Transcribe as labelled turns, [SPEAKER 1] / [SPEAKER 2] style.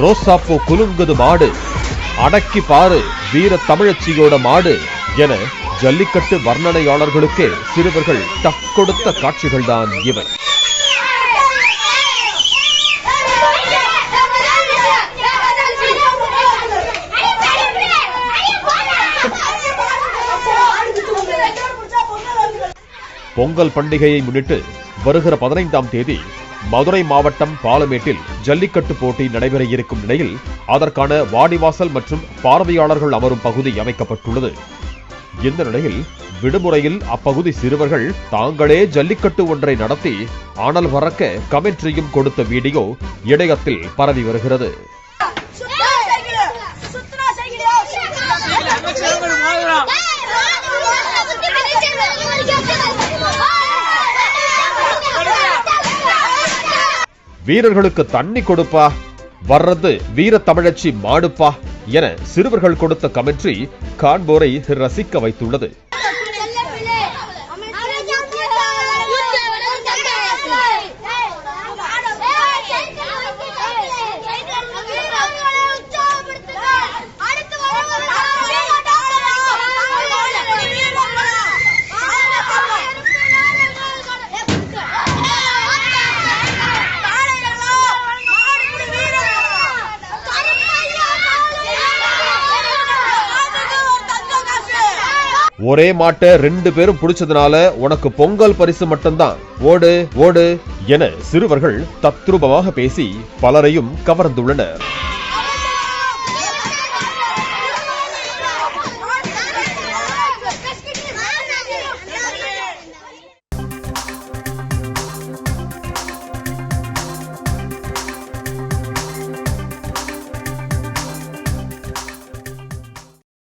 [SPEAKER 1] ரோசாப்பூ குலுங்குது மாடு, அடக்கி பாரு வீர தமிழச்சியோட மாடு என ஜல்லிக்கட்டு வர்ணனையாளர்களுக்கே சிறுவர்கள் டக் கொடுத்த காட்சிகள்தான் இவை. பொங்கல் பண்டிகையை முன்னிட்டு வருகிற 15ஆம் தேதி மதுரை மாவட்டம் பாலமேட்டில் ஜல்லிக்கட்டு போட்டி நடைபெற இருக்கும் நிலையில் அதற்கான வாடிவாசல் மற்றும் பார்வையாளர்கள் அமரும் பகுதி அமைக்கப்பட்டுள்ளது. இந்த நிலையில் விடுமுறையில் அப்பகுதி சிறுவர்கள் தாங்களே ஜல்லிக்கட்டு ஒன்றை நடத்தி அனல் பறக்க கமெண்ட்ரியும் கொடுத்த வீடியோ இணையத்தில் பரவி வருகிறது. வீரர்களுக்கு தண்ணி கொடுப்பா, வர்றது வீர தமிழச்சி மாடுப்பா என சிறுவர்கள் கொடுத்த கமெண்ட்ரி காண்போரை ரசிக்க வைத்துள்ளது. ஒரே மாட்டை 2 பேரும் பிடிச்சதுனால உனக்கு பொங்கல் பரிசு மட்டும்தான், ஓடு ஓடு என சிறுவர்கள் தத்ரூபமாக பேசி பலரையும் கவர்ந்துள்ளனர்.